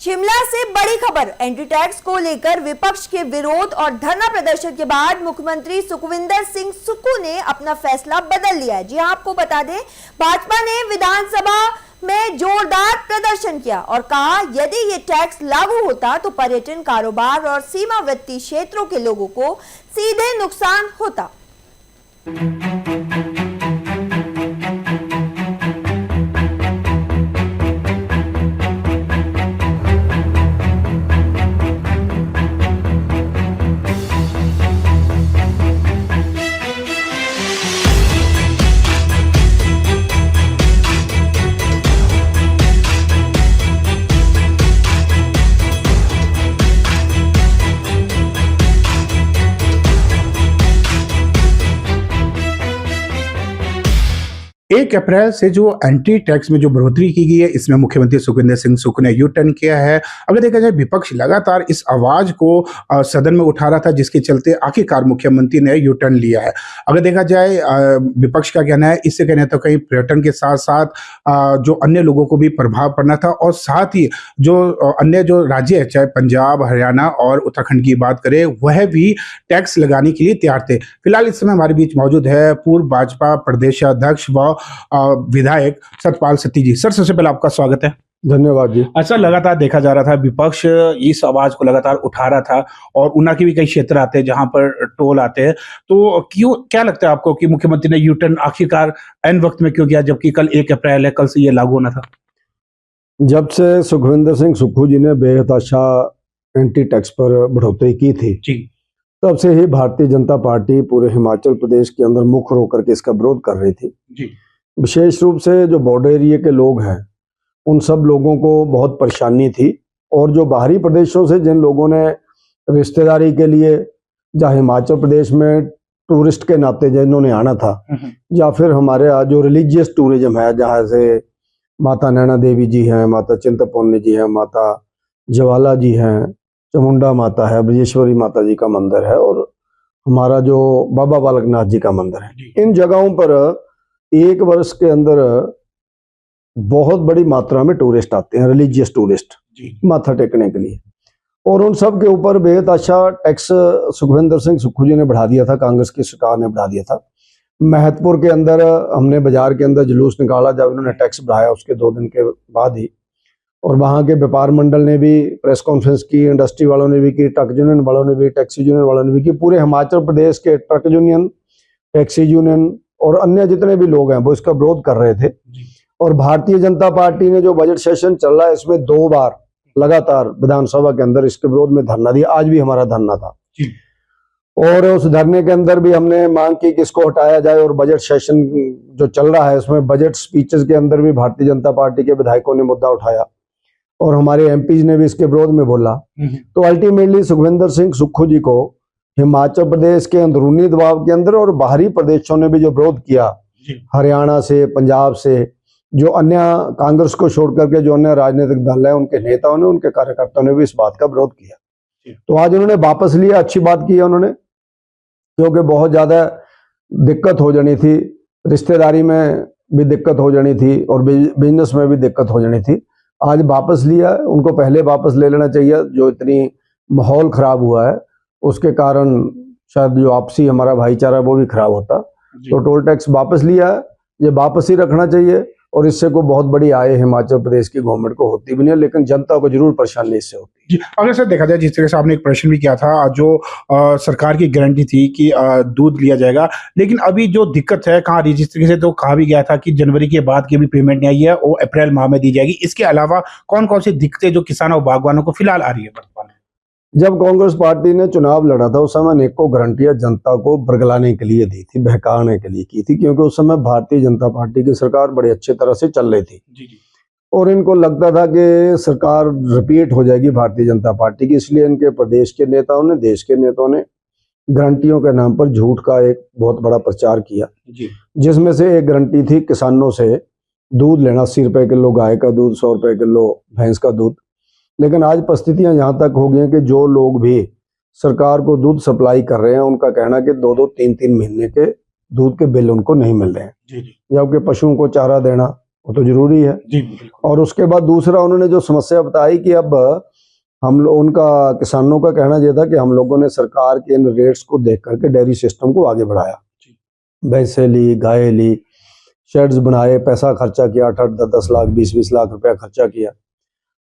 शिमला से बड़ी खबर। एंटी टैक्स को लेकर विपक्ष के विरोध और धरना प्रदर्शन के बाद मुख्यमंत्री सुखविंदर सिंह सुक्खू ने अपना फैसला बदल लिया है। जी हां, आपको बता दें, भाजपा ने विधानसभा में जोरदार प्रदर्शन किया और कहा यदि ये टैक्स लागू होता तो पर्यटन कारोबार और सीमावर्ती क्षेत्रों के लोगों को सीधे नुकसान होता। एक अप्रैल से जो एंटी टैक्स में जो बढ़ोतरी की गई है, इसमें मुख्यमंत्री सुखविंदर सिंह सुक्खू ने यू टर्न किया है। अगर देखा जाए, विपक्ष लगातार इस आवाज को सदन में उठा रहा था, जिसके चलते आखिरकार मुख्यमंत्री ने यू टर्न लिया है। अगर देखा जाए, विपक्ष का कहना है, इससे कहना तो कहीं पर्यटन के साथ साथ जो अन्य लोगों को भी प्रभाव पड़ना था और साथ ही जो अन्य जो राज्य है, चाहे पंजाब, हरियाणा और उत्तराखंड की बात करें, वह भी टैक्स लगाने के लिए तैयार थे। फिलहाल इस समय हमारे बीच मौजूद है पूर्व भाजपा प्रदेशाध्यक्ष व विधायक सतपाल सत्ती जी। सर, सबसे पहले आपका स्वागत है। धन्यवाद जी। अच्छा, लगातार देखा जा रहा था विपक्ष इस आवाज को लगातार उठा रहा था और ऊना के भी कई क्षेत्र आते हैं जहां पर टोल आते हैं, तो क्या लगता है आपको कि मुख्यमंत्री ने यू टर्न आखिरकार एन वक्त में क्यों किया, जबकि कल 1 अप्रैल है, कल से ये लागू होना था? जब से सुखविंदर सिंह सुक्खू जी ने बेहताशा एंटी टैक्स पर बढ़ोतरी की थी जी, तब से ही भारतीय जनता पार्टी पूरे हिमाचल प्रदेश के अंदर मुख्य होकर के इसका विरोध कर रही थी जी। विशेष रूप से जो बॉर्डर एरिया के लोग हैं, उन सब लोगों को बहुत परेशानी थी। और जो बाहरी प्रदेशों से जिन लोगों ने रिश्तेदारी के लिए या हिमाचल प्रदेश में टूरिस्ट के नाते जिन्होंने आना था, या फिर हमारे यहाँ जो रिलीजियस टूरिज्म है, जहाँ से माता नैना देवी जी हैं, माता चिंतपूर्णी जी हैं, माता ज्वाला जी हैं, चामुंडा माता है, ब्रजेश्वरी माता जी का मंदिर है और हमारा जो बाबा बालकनाथ जी का मंदिर है, इन जगहों पर एक वर्ष के अंदर बहुत बड़ी मात्रा में टूरिस्ट आते हैं, रिलीजियस टूरिस्ट माथा टेकने के लिए। और उन सब के ऊपर बेहताशा टैक्स सुखविंदर सिंह सुक्खू जी ने बढ़ा दिया था, कांग्रेस की सरकार ने बढ़ा दिया था। महतपुर के अंदर हमने बाजार के अंदर जुलूस निकाला जब इन्होंने टैक्स बढ़ाया, उसके 2 दिन के बाद ही। और वहाँ के व्यापार मंडल ने भी प्रेस कॉन्फ्रेंस की, इंडस्ट्री वालों ने भी की, ट्रक यूनियन वालों ने भी, टैक्सी यूनियन वालों ने भी की। पूरे हिमाचल प्रदेश के ट्रक यूनियन, टैक्सी यूनियन और अन्य जितने भी लोग हैं वो इसका विरोध कर रहे थे। और भारतीय जनता पार्टी ने जो बजट सेशन चल रहा है, इसमें 2 बार लगातार विधानसभा के अंदर इसके विरोध में धरना दिया। आज भी हमारा धरना था और उस धरने के अंदर भी हमने मांग की कि इसको हटाया जाए। और बजट सेशन जो चल रहा है, उसमें बजट स्पीचेस के अंदर भी भारतीय जनता पार्टी के विधायकों ने मुद्दा उठाया और हमारे एमपीज ने भी इसके विरोध में बोला। तो अल्टीमेटली सुखविंदर सिंह सुक्खू जी को हिमाचल प्रदेश के अंदरूनी दबाव के अंदर और बाहरी प्रदेशों ने भी जो विरोध किया, हरियाणा से, पंजाब से, जो अन्य कांग्रेस को छोड़ करके जो अन्य राजनीतिक दल है, उनके नेताओं ने, उनके कार्यकर्ताओं ने भी इस बात का विरोध किया। तो आज उन्होंने वापस लिया, अच्छी बात की है उन्होंने, क्योंकि बहुत ज्यादा दिक्कत हो जानी थी, रिश्तेदारी में भी दिक्कत हो जानी थी और बिजनेस में भी दिक्कत हो जानी थी। आज वापस लिया, उनको पहले वापस ले लेना चाहिए। जो इतनी माहौल खराब हुआ है उसके कारण शायद जो आपसी हमारा भाईचारा वो भी खराब होता। तो टोल टैक्स वापस लिया है, ये वापस ही रखना चाहिए। और इससे को बहुत बड़ी आय हिमाचल प्रदेश की गवर्नमेंट को होती भी नहीं, लेकिन जनता को जरूर परेशानी इससे होती है। अगर सर देखा जाए, जिस तरह से आपने एक प्रश्न भी किया था, जो सरकार की गारंटी थी कि दूध लिया जाएगा, लेकिन अभी जो दिक्कत है, कहाँ जिस तरीके से तो कहा भी गया था कि जनवरी के बाद की भी पेमेंट नहीं आई है, वो अप्रैल माह में दी जाएगी। इसके अलावा कौन कौन सी दिक्कतें जो किसानों और बागवानों को फिलहाल आ रही है वर्तमान में? जब कांग्रेस पार्टी ने चुनाव लड़ा था, उस समय अनेकों गारंटियां जनता को बरगलाने के लिए दी थी, बहकाने के लिए की थी, क्योंकि उस समय भारतीय जनता पार्टी की सरकार बड़ी अच्छी तरह से चल रही थी। और इनको लगता था कि सरकार रिपीट हो जाएगी भारतीय जनता पार्टी की, इसलिए इनके प्रदेश के नेताओं ने, देश के नेताओं ने गारंटियों के नाम पर झूठ का एक बहुत बड़ा प्रचार किया, जिसमें से एक गारंटी थी किसानों से दूध लेना, 80 रुपए किलो गाय का दूध, 100 रुपए किलो भैंस का दूध। लेकिन आज परिस्थितियां यहाँ तक हो गई हैं कि जो लोग भी सरकार को दूध सप्लाई कर रहे हैं, उनका कहना कि 2-2, 3-3 महीने के दूध के बिल उनको नहीं मिल रहे हैं। जबकि पशुओं को चारा देना वो तो जरूरी है। जी बिल्कुल। और उसके बाद दूसरा उन्होंने जो समस्या बताई कि अब हम लोग, उनका किसानों का कहना यह था कि हम लोगों ने सरकार के इन रेट्स को देख करके डेयरी सिस्टम को आगे बढ़ाया, भैंसे ली, गाय ली, शेड्स बनाए, पैसा खर्चा किया, 8-8, 10-10 लाख, 20-20 लाख रुपया खर्चा किया।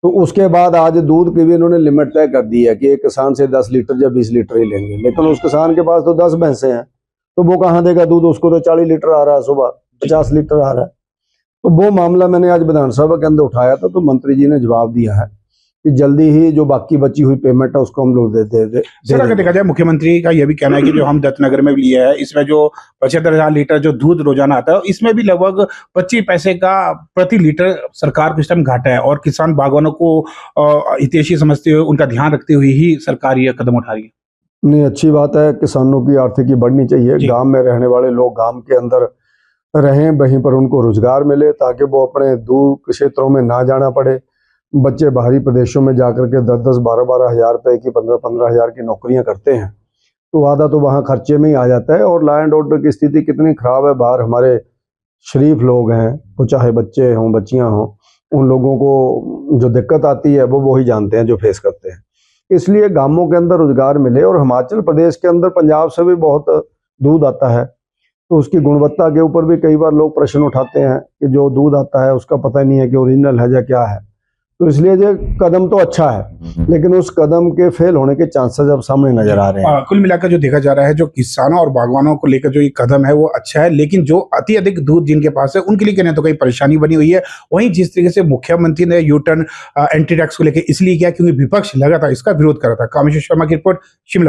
तो उसके बाद आज दूध की भी इन्होंने लिमिट तय कर दी है कि एक किसान से 10 लीटर या 20 लीटर ही लेंगे, लेकिन उस किसान के पास तो 10 भैंसे हैं, तो वो कहाँ देगा दूध? उसको तो 40 लीटर आ रहा है, सुबह 50 लीटर आ रहा है। तो वो मामला मैंने आज विधानसभा के अंदर उठाया था, तो मंत्री जी ने जवाब दिया है कि जल्दी ही जो बाकी बची हुई पेमेंट है उसको हम लोग दे सर अगर देखा जाए मुख्यमंत्री का यह भी कहना है कि जो हम दत्तनगर में लिया है इसमें जो 75,000 लीटर जो दूध रोजाना आता है इसमें भी लगभग 25 पैसे का प्रति लीटर सरकार को इस टाइम घाटा है, और किसान बागवानों को हितैषी समझते हुए उनका ध्यान रखते हुए ही सरकार ये कदम उठा रही है। नहीं, अच्छी बात है, किसानों की आर्थिकी बढ़नी चाहिए। गांव में रहने वाले लोग गांव के अंदर रहें, वहीं पर उनको रोजगार मिले ताकि वो अपने दूर क्षेत्रों में ना जाना पड़े। बच्चे बाहरी प्रदेशों में जाकर के 10-10, 12-12 हज़ार रुपए की, 15-15 हज़ार की नौकरियां करते हैं, तो आधा तो वहाँ खर्चे में ही आ जाता है। और लॉ एंड ऑर्डर की स्थिति कितनी खराब है बाहर। हमारे शरीफ लोग हैं, वो चाहे बच्चे हों बच्चियां हों, उन लोगों को जो दिक्कत आती है वो ही जानते हैं जो फेस करते हैं। इसलिए गांवों के अंदर रोजगार मिले। और हिमाचल प्रदेश के अंदर पंजाब से भी बहुत दूध आता है, तो उसकी गुणवत्ता के ऊपर भी कई बार लोग प्रश्न उठाते हैं कि जो दूध आता है उसका पता नहीं है कि ओरिजिनल है या क्या है। तो इसलिए ये कदम तो अच्छा है, लेकिन उस कदम के फेल होने के चांसेस अब सामने नजर आ रहे हैं। कुल मिलाकर जो देखा जा रहा है जो किसानों और बागवानों को लेकर जो ये कदम है वो अच्छा है, लेकिन जो अति अधिक दूध जिनके पास है उनके लिए कहने तो कई परेशानी बनी हुई है। वहीं जिस तरीके से मुख्यमंत्री ने यू टर्न एंटी टैक्स को लेकर इसलिए किया क्योंकि विपक्ष लगातार इसका विरोध कर रहा था। कामेश्वर शर्मा की रिपोर्ट, शिमला।